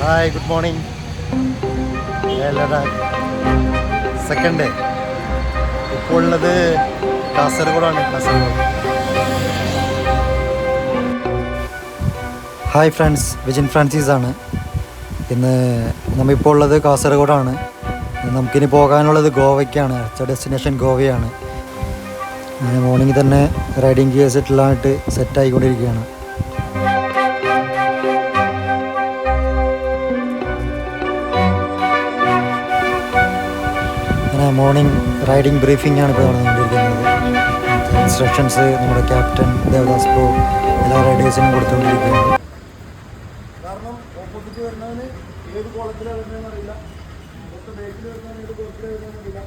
Hi, good morning. Second day. ഇപ്പോൾ ഉള്ളത് കാസർഗോഡാണ്. Hi friends, Vijin Francis ആണ്. ഇന്ന് നമ്മളിപ്പോൾ ഉള്ളത് കാസർഗോഡാണ്. നമുക്കിനി പോകാനുള്ളത് ഗോവയ്ക്കാണ്. അടുത്ത ഡെസ്റ്റിനേഷൻ ഗോവയാണ്. മോർണിംഗ് തന്നെ റൈഡിങ് ഗിയേഴ്സ് എല്ലാം സെറ്റായിക്കൊണ്ടിരിക്കുകയാണ്. മോർണിംഗ് റൈഡിംഗ് ബ്രീഫിംഗ് ആണ് ഇപ്പോൾ നടന്നുകൊണ്ടിരിക്കുന്നത്. ഇൻസ്ട്രക്ഷൻസ് നമ്മുടെ ക്യാപ്റ്റൻ ദേവദാസ് പ്രോ എല്ലാ റൈഡേഴ്സിനും കൊടുത്തുകൊണ്ടിരിക്കുകയാണ്. കാരണം ഓപ്പോസിറ്റ് വരുന്നതിന് ഏത് കോളത്തിലാണ് വരുന്നതെന്ന് അറിയില്ല, ബേക്കിൽ വരുന്നതിന് ഏത് കോളത്തിൽ വരുന്നതെന്ന് അറിയില്ല.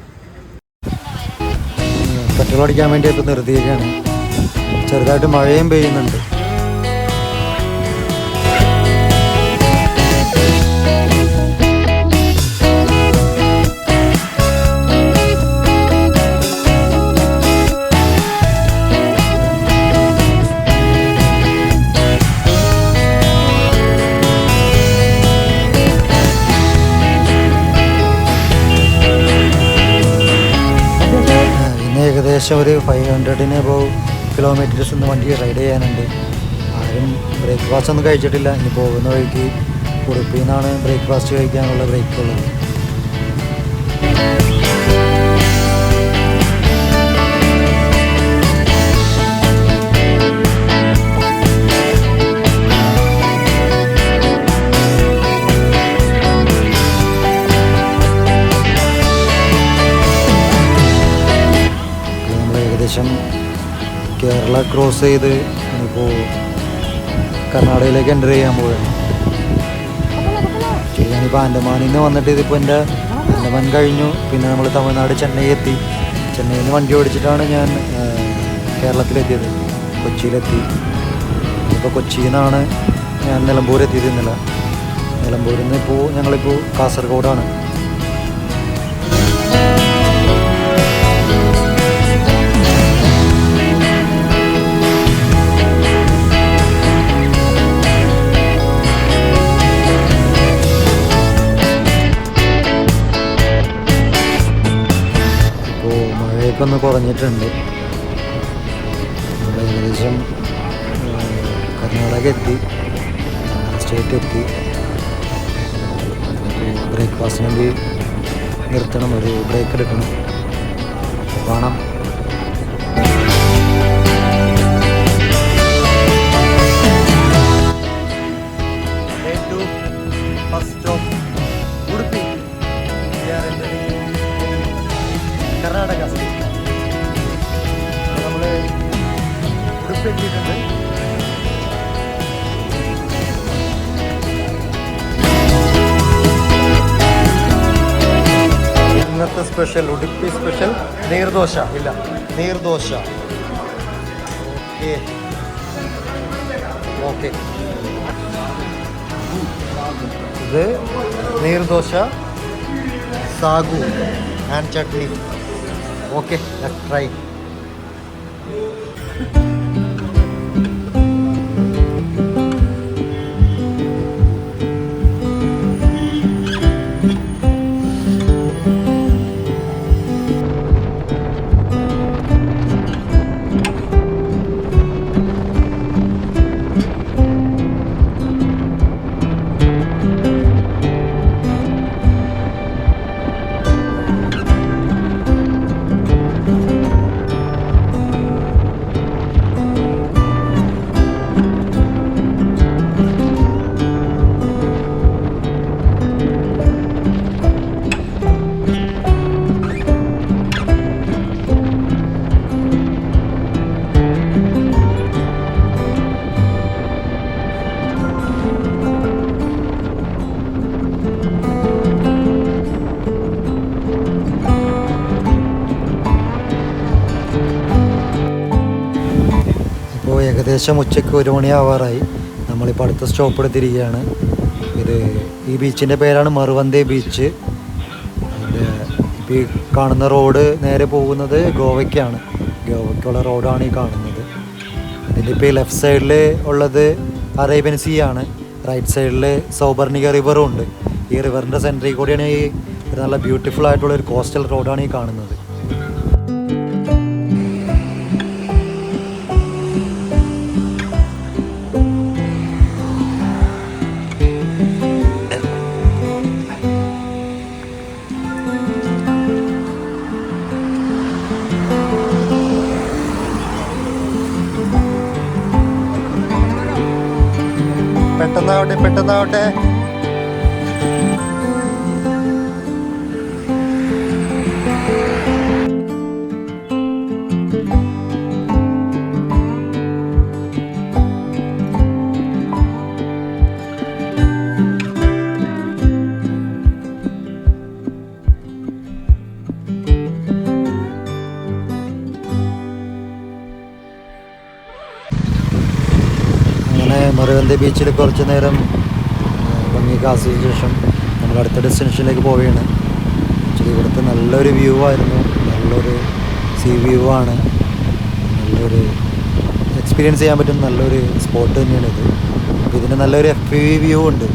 പെട്രോൾ അടിക്കാൻ വേണ്ടി ഇപ്പോൾ നിർത്തിയിരിക്കുകയാണ്. ചെറുതായിട്ട് മഴയും പെയ്യുന്നുണ്ട്. ഏകദേശം ഒരു 500 above കിലോമീറ്റേഴ്സ് ഇന്ന് വണ്ടി റൈഡ് ചെയ്യാനുണ്ട്. ആരും ബ്രേക്ക്ഫാസ്റ്റ് ഒന്നും കഴിച്ചിട്ടില്ല. ഇനി പോകുന്ന വഴിക്ക് ഉടുപ്പിൽ നിന്നാണ് ബ്രേക്ക്ഫാസ്റ്റ് കഴിക്കാനുള്ള ബ്രേക്കുള്ളത്. കേരള ക്രോസ് ചെയ്ത് ഇപ്പോൾ കർണാടകയിലേക്ക് എൻ്റർ ചെയ്യാൻ പോവുകയാണ്. ആക്ച്വലി ഞാനിപ്പോൾ ആൻഡമാനിൽ നിന്ന് വന്നിട്ട് ഇതിപ്പോൾ എൻ്റെ ആൻഡമാൻ കഴിഞ്ഞു. പിന്നെ നമ്മൾ തമിഴ്നാട് ചെന്നൈ എത്തി. ചെന്നൈയിൽ നിന്ന് വണ്ടി ഓടിച്ചിട്ടാണ് ഞാൻ കേരളത്തിലെത്തിയത്, കൊച്ചിയിലെത്തി. ഇപ്പോൾ കൊച്ചിയിൽ നിന്നാണ് ഞാൻ നിലമ്പൂർ എത്തിയത്. നിലമ്പൂരിൽ നിന്ന് ഇപ്പോൾ ഞങ്ങളിപ്പോൾ കാസർഗോഡാണ്. ഒന്ന് കുറഞ്ഞിട്ടുണ്ട്. നമ്മൾ ഏകദേശം കർണാടക എത്തി, സ്റ്റേറ്റ് എത്തി. ബ്രേക്ക്ഫാസ്റ്റിന് വേണ്ടി നിർത്തണം, ഒരു ബ്രേക്ക് എടുക്കണം. കാണാം. കർണാടക സ്റ്റേറ്റ് നമ്മൾ ഉടുപ്പി എത്തിയിട്ടുണ്ട്. ഇന്നത്തെ special Udupi special neer dosa. Neer dosa. Okay, ഇത് neer dosa, sagu and chutney. Okay, let's try. ഏകദേശം ഉച്ചയ്ക്ക് 1 മണിയാവാറായി. നമ്മളിപ്പോൾ അടുത്ത സ്റ്റോപ്പ് എടുത്തിരിക്കുകയാണ്. ഈ ബീച്ചിൻ്റെ പേരാണ് മറുവന്തേ ബീച്ച്. ഇപ്പോൾ ഈ കാണുന്ന റോഡ് നേരെ പോകുന്നത് ഗോവയ്ക്കാണ്. ഗോവയ്ക്കുള്ള റോഡാണ് ഈ കാണുന്നത്. ഇതിൻ്റെ ഇപ്പോൾ ലെഫ്റ്റ് സൈഡിൽ ഉള്ളത് അറേബ്യൻ സീ ആണ്. റൈറ്റ് സൈഡിൽ സൗബർണിക റിവറും ഉണ്ട്. ഈ റിവറിൻ്റെ സെൻറ്ററിൽ കൂടിയാണ് ഈ ഒരു നല്ല ബ്യൂട്ടിഫുൾ ആയിട്ടുള്ള ഒരു കോസ്റ്റൽ റോഡാണ് ഈ കാണുന്നത്. പെട്ടെന്നാവട്ടെ. അങ്ങനെ മറവന്തി ബീച്ചിൽ കുറച്ച് നേരം ഭംഗിയൊക്കെ ആസ്വദിച്ച ശേഷം നമ്മൾ അടുത്ത ഡെസ്റ്റിനേഷനിലേക്ക് പോവുകയാണ്. ആക്ച്വലി ഇവിടുത്തെ നല്ലൊരു വ്യൂ ആയിരുന്നു, നല്ലൊരു സീ വ്യൂ ആണ്, നല്ലൊരു എക്സ്പീരിയൻസ് ചെയ്യാൻ പറ്റുന്ന നല്ലൊരു സ്പോട്ട് തന്നെയാണ് ഇത്. അപ്പോൾ ഇതിന് നല്ലൊരു FPV വ്യൂ ഉണ്ട്.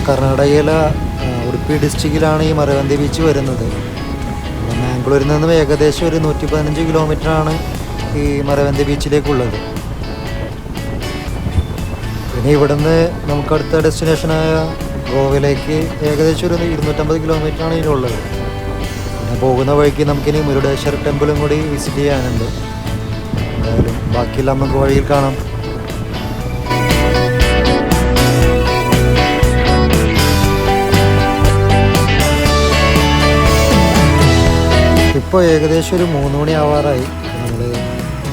കർണാടകയിലെ ഉടുപ്പി ഡിസ്ട്രിക്റ്റിലാണ് ഈ മറവന്തി ബീച്ച് വരുന്നത്. മാംഗ്ലൂരിൽ നിന്നും ഏകദേശം ഒരു 115 കിലോമീറ്ററാണ് ഈ മറവന്തി ബീച്ചിലേക്കുള്ളത്. പിന്നെ ഇവിടുന്ന് നമുക്ക് അടുത്ത ഡെസ്റ്റിനേഷനായ ഗോവയിലേക്ക് ഏകദേശം ഒരു 250 കിലോമീറ്ററാണ് ഇതിനുള്ളത്. പിന്നെ പോകുന്ന വഴിക്ക് നമുക്കിനി മുരുടേശ്വർ ടെമ്പിളും കൂടി വിസിറ്റ് ചെയ്യാനുണ്ട്. എന്തായാലും ബാക്കിയെല്ലാം നമുക്ക് വഴിയിൽ കാണാം. ഇപ്പോൾ ഏകദേശം ഒരു 3 മണി ആവാറായി. നമ്മൾ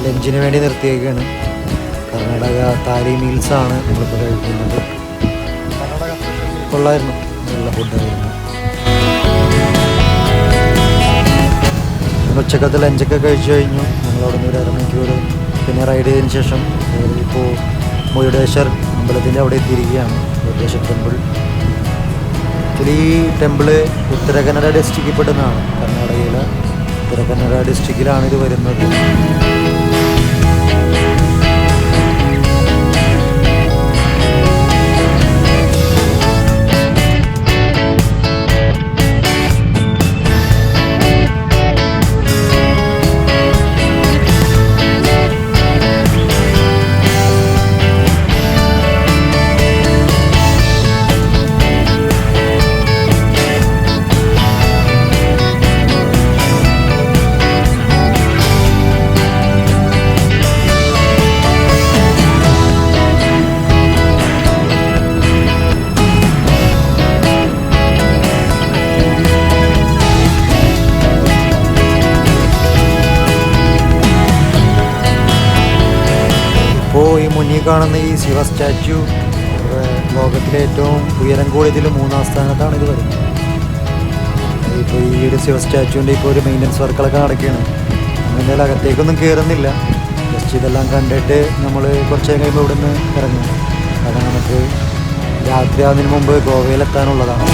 ലഞ്ചിന് വേണ്ടി നിർത്തിയേക്കാണ്. കർണാടക താലി മീൽസാണ് നമ്മളിപ്പോൾ കഴിക്കുന്നത്. കൊള്ളായിരുന്നു, നല്ല ഫുഡായിരുന്നു. ഉച്ചക്കത്തെ ലഞ്ചൊക്കെ കഴിച്ചു കഴിഞ്ഞു. ഞങ്ങളവിടെ നിന്ന് ഒരു അരമണിക്കൂർ പിന്നെ റൈഡ് ചെയ്തതിന് ശേഷം ഇപ്പോൾ മുരുടേശ്വർ അമ്പലത്തിൻ്റെ അവിടെ എത്തിയിരിക്കുകയാണ്. മുരുടേശ്വർ ടെമ്പിൾ. ആക്ച്വലി ഈ ടെമ്പിള് ഉത്തര കന്നഡ ഡിസ്ട്രിക്റ്റിൽ പെടുന്നതാണ്. കർണാടകയിലെ ഉത്തര കന്നഡ ഡിസ്ട്രിക്റ്റിലാണ് ഇത് വരുന്നത്. ഇപ്പോൾ ഈ മുന്നിൽ കാണുന്ന ഈ ശിവ സ്റ്റാച്യു ലോകത്തിലെ ഏറ്റവും ഉയരം കൂടിയതിൽ 3-ാം സ്ഥാനത്താണ് ഇത് വരുന്നത്. ഇപ്പോൾ ഈ ഒരു ശിവ സ്റ്റാച്യുവിൻ്റെ ഇപ്പോൾ ഒരു മെയിൻ്റനൻസ് വർക്കുകളൊക്കെ നടക്കുകയാണ്. എന്തായാലും അകത്തേക്കൊന്നും കയറുന്നില്ല. ജസ്റ്റ് ഇതെല്ലാം കണ്ടിട്ട് നമ്മൾ കുറച്ച് കഴിയുമ്പോൾ ഇവിടെ നിന്ന് ഇറങ്ങും. കാരണം നമുക്ക് രാത്രിയാവുന്നതിന് മുമ്പ് ഗോവയിലെത്താനുള്ളതാണ്.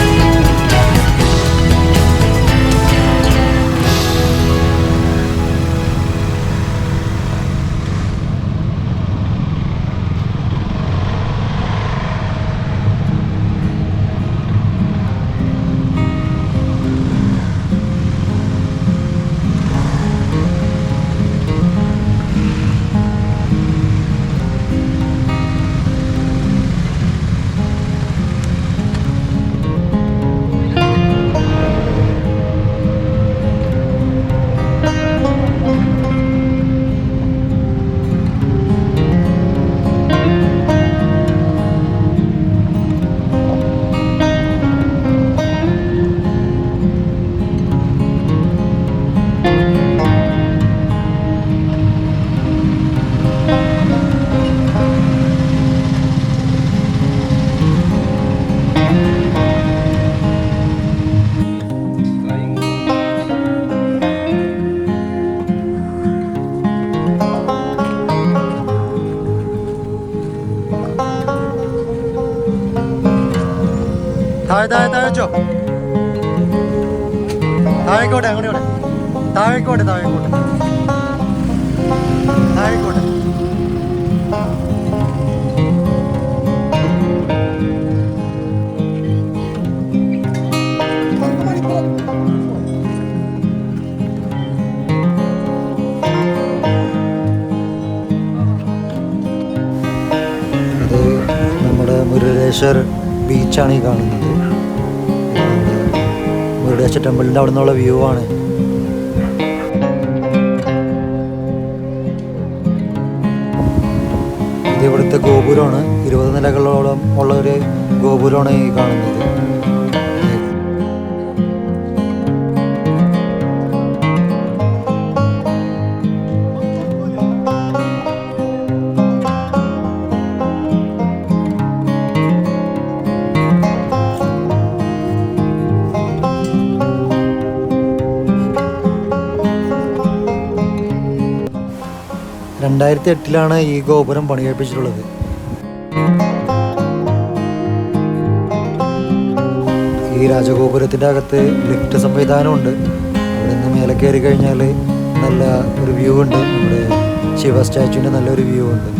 താഴെ താഴെ താഴെ വെച്ചോ. താഴേക്കോട്ടെ, അങ്ങോട്ട് താഴേക്കോട്ടെ താഴേക്കോട്ടെ താഴേക്കോട്ടെ. അത് നമ്മുടെ മുരുടേശ്വർ ബീച്ചാണ് ഈ കാണുന്നത്. മുരുടേശ്വർ ടെമ്പിളിൻ്റെ അവിടെ നിന്നുള്ള വ്യൂ ആണ്. ഇത് ഇവിടുത്തെ ഗോപുരമാണ്. 20 നിലകളോളം ഉള്ള ഒരു ഗോപുരമാണ് ഈ കാണുന്നത്. രണ്ടായിരത്തി 2008 ഈ ഗോപുരം പണികഴിപ്പിച്ചിട്ടുള്ളത്. ഈ രാജഗോപുരത്തിൻ്റെ അകത്ത് ലിഫ്റ്റ് സംവിധാനമുണ്ട്. അവിടെ നിന്ന് മേലെ കയറി കഴിഞ്ഞാൽ നല്ല ഒരു വ്യൂ ഉണ്ട്. നമ്മുടെ ശിവ സ്റ്റാച്ചുവിൻ്റെ നല്ലൊരു വ്യൂ ഉണ്ട്.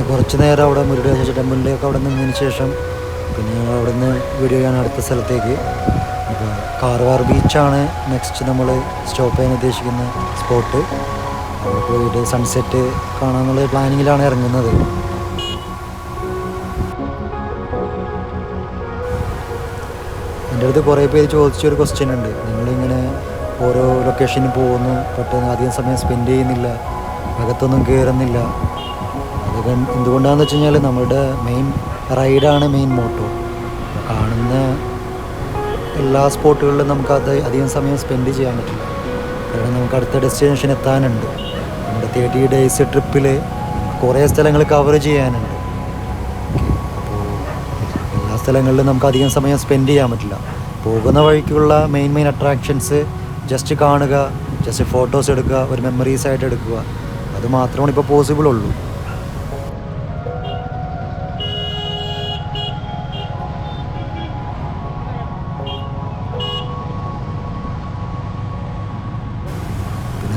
കുറച്ച് നേരം അവിടെ മുരുടേശ്വര ടെമ്പിളിലേക്ക് അവിടെ നിന്നതിന് ശേഷം പിന്നെ അവിടെ നിന്ന് വീഡിയോ ചെയ്യാൻ അടുത്ത സ്ഥലത്തേക്ക്. അപ്പോൾ കാർവാർ ബീച്ചാണ് നെക്സ്റ്റ് നമ്മൾ സ്റ്റോപ്പ് ചെയ്യാൻ ഉദ്ദേശിക്കുന്ന സ്പോട്ട്. അവിടെ പോയിട്ട് സൺസെറ്റ് കാണാനുള്ള പ്ലാനിങ്ങിലാണ് ഇറങ്ങുന്നത്. എൻ്റെ അടുത്ത് കുറേ പേര് ചോദിച്ചൊരു ക്വസ്റ്റ്യൻ ഉണ്ട്. നിങ്ങളിങ്ങനെ ഓരോ ലൊക്കേഷനിൽ പോകുന്നു, പെട്ടെന്ന് അധികം സമയം സ്പെൻഡ് ചെയ്യുന്നില്ല, അകത്തൊന്നും കയറുന്നില്ല. അത് എന്തുകൊണ്ടാണെന്ന് വെച്ച് കഴിഞ്ഞാൽ നമ്മളുടെ മെയിൻ റൈഡാണ് മെയിൻ മോട്ടോ. കാണുന്ന എല്ലാ സ്പോട്ടുകളിലും നമുക്കത് അധികം സമയം സ്പെൻഡ് ചെയ്യാൻ പറ്റില്ല. കാരണം നമുക്ക് അടുത്ത ഡെസ്റ്റിനേഷൻ എത്താനുണ്ട്. നമ്മുടെ 30 days ട്രിപ്പിൽ കുറേ സ്ഥലങ്ങൾ കവർ ചെയ്യാനുണ്ട്. അപ്പോൾ എല്ലാ സ്ഥലങ്ങളിലും നമുക്ക് അധികം സമയം സ്പെൻഡ് ചെയ്യാൻ പറ്റില്ല. പോകുന്ന വഴിക്കുള്ള മെയിൻ അട്രാക്ഷൻസ് ജസ്റ്റ് കാണുക, ജസ്റ്റ് ഫോട്ടോസ് എടുക്കുക, ഒരു മെമ്മറീസായിട്ട് എടുക്കുക. അത് മാത്രമാണ് ഇപ്പോൾ പോസിബിൾ ഉള്ളൂ.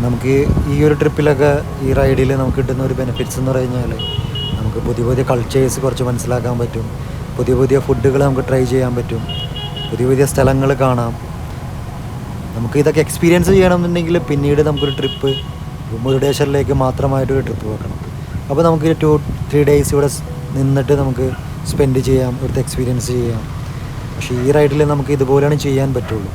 നമുക്ക് ഈ ഒരു ട്രിപ്പിലൊക്കെ ഈ റൈഡിൽ നമുക്ക് കിട്ടുന്ന ഒരു ബെനിഫിറ്റ്സ് എന്ന് പറഞ്ഞാൽ നമുക്ക് പുതിയ കൾച്ചേഴ്സ് കുറച്ച് മനസ്സിലാക്കാൻ പറ്റും. പുതിയ ഫുഡുകൾ നമുക്ക് ട്രൈ ചെയ്യാൻ പറ്റും. പുതിയ സ്ഥലങ്ങൾ കാണാം. നമുക്ക് ഇതൊക്കെ എക്സ്പീരിയൻസ് ചെയ്യണമെന്നുണ്ടെങ്കിൽ പിന്നീട് നമുക്കൊരു ട്രിപ്പ് മുരുടേശ്വറിലേക്ക് മാത്രമായിട്ടൊരു ട്രിപ്പ് വെക്കണം. അപ്പോൾ നമുക്ക് 2-3 days ഇവിടെ നിന്നിട്ട് നമുക്ക് സ്പെൻഡ് ചെയ്യാം, ഇവിടുത്തെ എക്സ്പീരിയൻസ് ചെയ്യാം. പക്ഷേ ഈ റൈഡിൽ നമുക്ക് ഇതുപോലെയാണ് ചെയ്യാൻ പറ്റുള്ളൂ.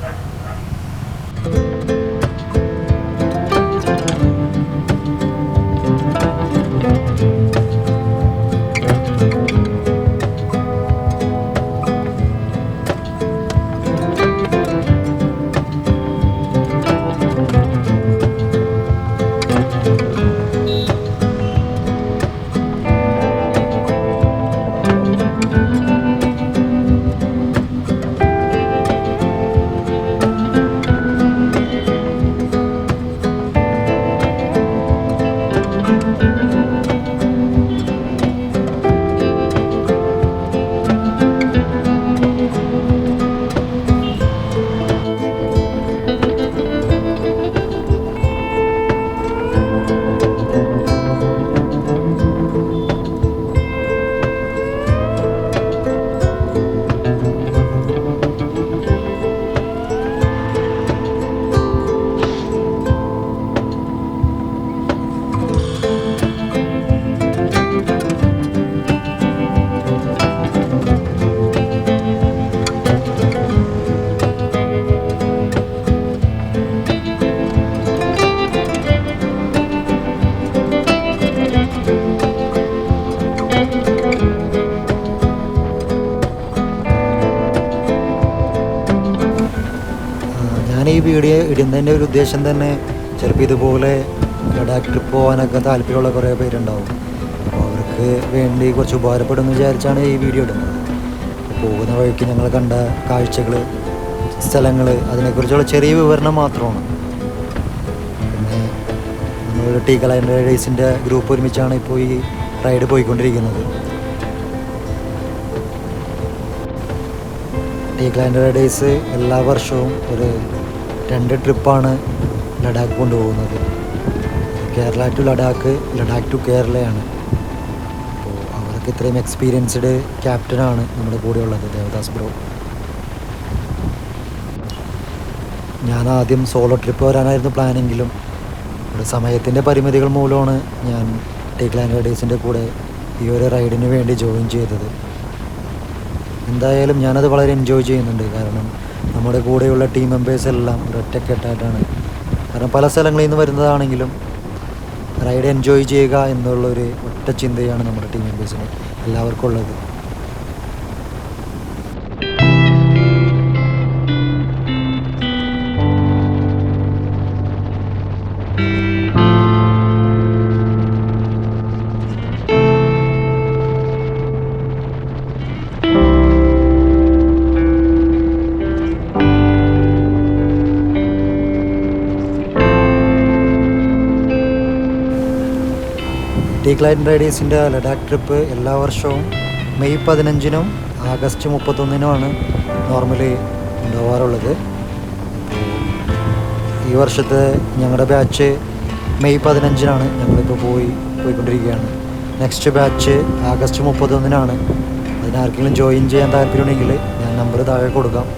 വീഡിയോ ഇടുന്നതിൻ്റെ ഒരു ഉദ്ദേശം തന്നെ ചിലപ്പോൾ ഇതുപോലെ ലഡാക്ക് ട്രിപ്പ് പോകാനൊക്കെ താല്പര്യമുള്ള കുറേ പേരുണ്ടാവും. അപ്പോൾ അവർക്ക് വേണ്ടി കുറച്ച് ഉപകാരപ്പെടുമെന്ന് വിചാരിച്ചാണ് ഈ വീഡിയോ ഇടുന്നത്. പോകുന്ന വഴിക്ക് ഞങ്ങൾ കണ്ട കാഴ്ചകൾ, സ്ഥലങ്ങൾ, അതിനെക്കുറിച്ചുള്ള ചെറിയ വിവരണം മാത്രമാണ്. പിന്നെ നമ്മൾ ടീക്കലൈൻ റൈഡേഴ്സിൻ്റെ ഗ്രൂപ്പ് ഒരുമിച്ചാണ് ഇപ്പോൾ ഈ റൈഡ് പോയിക്കൊണ്ടിരിക്കുന്നത്. ടീക്കലൈൻ റൈഡേഴ്സ് എല്ലാ വർഷവും ഒരു 2 ട്രിപ്പാണ് ലഡാക്ക് കൊണ്ടുപോകുന്നത്. കേരള ടു ലഡാക്ക്, ലഡാക്ക് ടു കേരളയാണ്. അപ്പോൾ അവർക്ക് ഇത്രയും എക്സ്പീരിയൻസ്ഡ് ക്യാപ്റ്റനാണ് നമ്മുടെ കൂടെ ഉള്ളത്, ദേവദാസ് ബ്രോ. ഞാൻ ആദ്യം സോളോ ട്രിപ്പ് വരാനായിരുന്നു പ്ലാനെങ്കിലും ഇവിടെ സമയത്തിൻ്റെ പരിമിതികൾ മൂലമാണ് ഞാൻ ടീക്കലൈൻ റൈഡേഴ്സിൻ്റെ കൂടെ ഈ ഒരു റൈഡിന് വേണ്ടി ജോയിൻ ചെയ്തത്. എന്തായാലും ഞാനത് വളരെ എൻജോയ് ചെയ്യുന്നുണ്ട്. കാരണം നമ്മുടെ കൂടെയുള്ള ടീം മെമ്പേഴ്സ് എല്ലാം ഒരൊറ്റക്കെട്ടായിട്ടാണ്. കാരണം പല സ്ഥലങ്ങളിൽ നിന്ന് വരുന്നതാണെങ്കിലും റൈഡ് എൻജോയ് ചെയ്യുക എന്നുള്ളൊരു ഒറ്റ ചിന്തയാണ് നമ്മുടെ ടീം മെമ്പേഴ്സിന് എല്ലാവർക്കും ഉള്ളത്. ടീക്കലൈൻ റൈഡേഴ്സിൻ്റെ ലഡാക്ക് ട്രിപ്പ് എല്ലാ വർഷവും മെയ് 15-നും ആഗസ്റ്റ് 31-നുമാണ് നോർമലി ഉണ്ടാവാറുള്ളത്. ഈ വർഷത്തെ ഞങ്ങളുടെ ബാച്ച് മെയ് 15-നാണ്. ഞങ്ങളിപ്പോൾ പോയിക്കൊണ്ടിരിക്കുകയാണ്. നെക്സ്റ്റ് ബാച്ച് ആഗസ്റ്റ് 31-നാണ്. അതിനാർക്കെങ്കിലും ജോയിൻ ചെയ്യാൻ താല്പര്യമുണ്ടെങ്കിൽ ഞാൻ നമ്പർ താഴെ കൊടുക്കാം.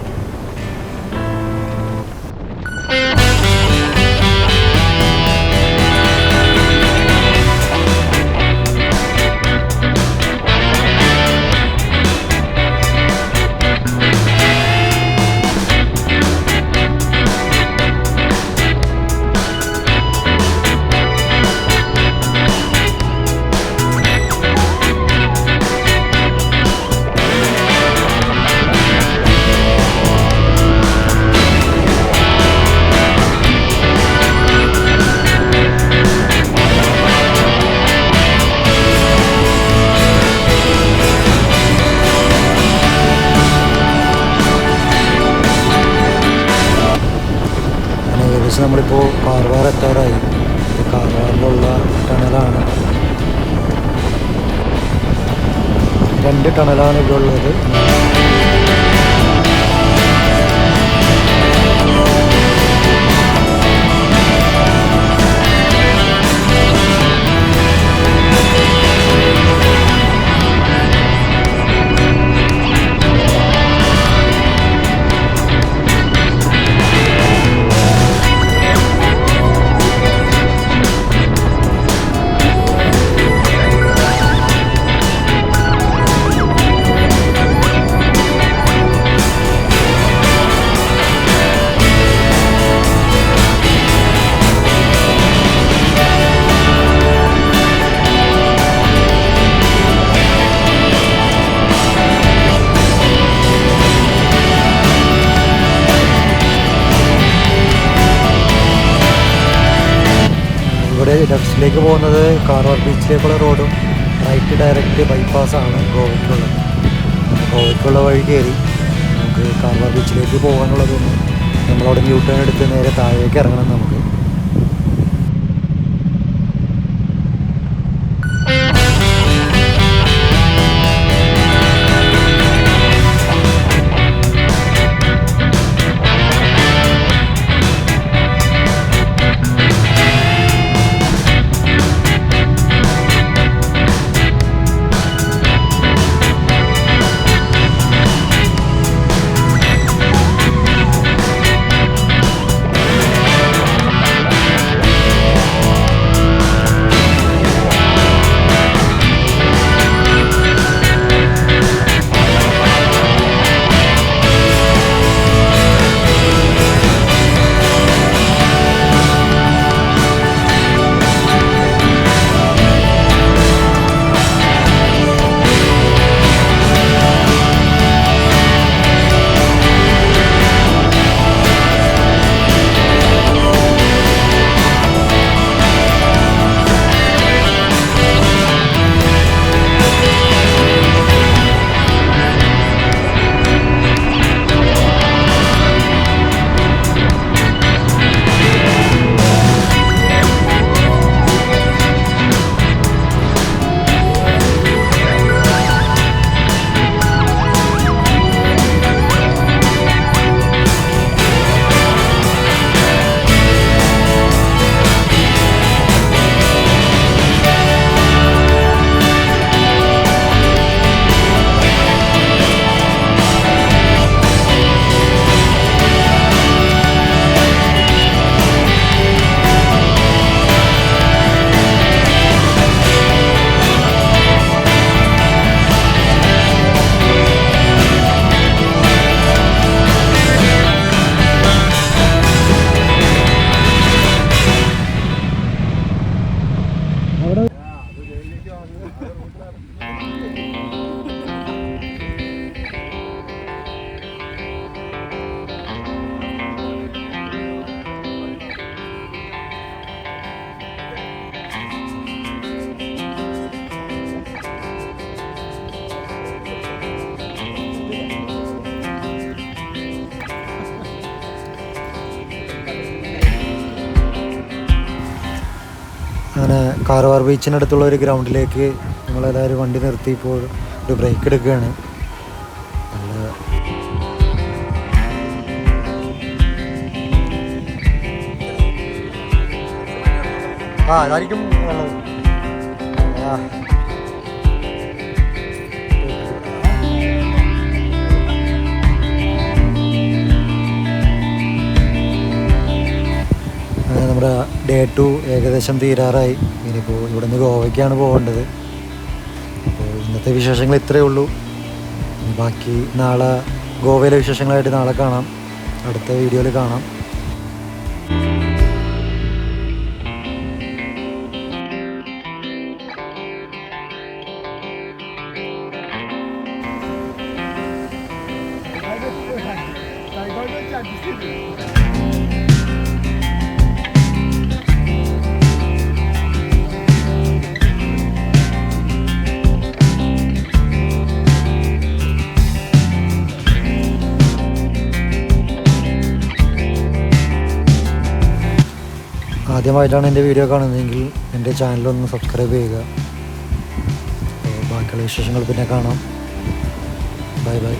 നമ്മളിപ്പോൾ കാർവാർ എത്താറായി. കാർവാറിലുള്ള ടണലാണ്. 2 ടണലാണ് ഇവിടെ ഉള്ളത്. ഇവിടെ ലെഫ്റ്റിലേക്ക് പോകുന്നത് കാർവാർ ബീച്ചിലേക്കുള്ള റോഡും റൈറ്റ് ഡയറക്റ്റ് ബൈപ്പാസാണ് ഗോവയ്ക്കുള്ളത്. ഗോവയ്ക്കുള്ള വഴി കയറി നമുക്ക് കാർവാർ ബീച്ചിലേക്ക് പോകാനുള്ളതൊന്നും നമ്മളവിടെ യൂ ടേൺ എടുത്ത് നേരെ താഴേക്ക് ഇറങ്ങണം നമുക്ക്. അങ്ങനെ കാർവാർ ബീച്ചിനടുത്തുള്ള ഒരു ഗ്രൗണ്ടിലേക്ക് നമ്മളെല്ലാവരും വണ്ടി നിർത്തി ഇപ്പോൾ ഒരു ബ്രേക്ക് എടുക്കുകയാണ്. അതായിരിക്കും നമ്മുടെ ഡേ 2 ഏകദേശം തീരാറായി. ഇനിയിപ്പോൾ ഇവിടുന്ന് ഗോവയ്ക്കാണ് പോകേണ്ടത്. അപ്പോൾ ഇന്നത്തെ വിശേഷങ്ങൾ ഇത്രയേ ഉള്ളൂ. ബാക്കി നാളെ ഗോവയിലെ വിശേഷങ്ങളായിട്ട് നാളെ കാണാം. അടുത്ത വീഡിയോയിൽ കാണാം. ആദ്യമായിട്ടാണ് എൻ്റെ വീഡിയോ കാണുന്നതെങ്കിൽ എൻ്റെ ചാനലൊന്ന് സബ്സ്ക്രൈബ് ചെയ്യുക. ബാക്കിയുള്ള വിശേഷങ്ങൾ പിന്നെ കാണാം. Bye bye.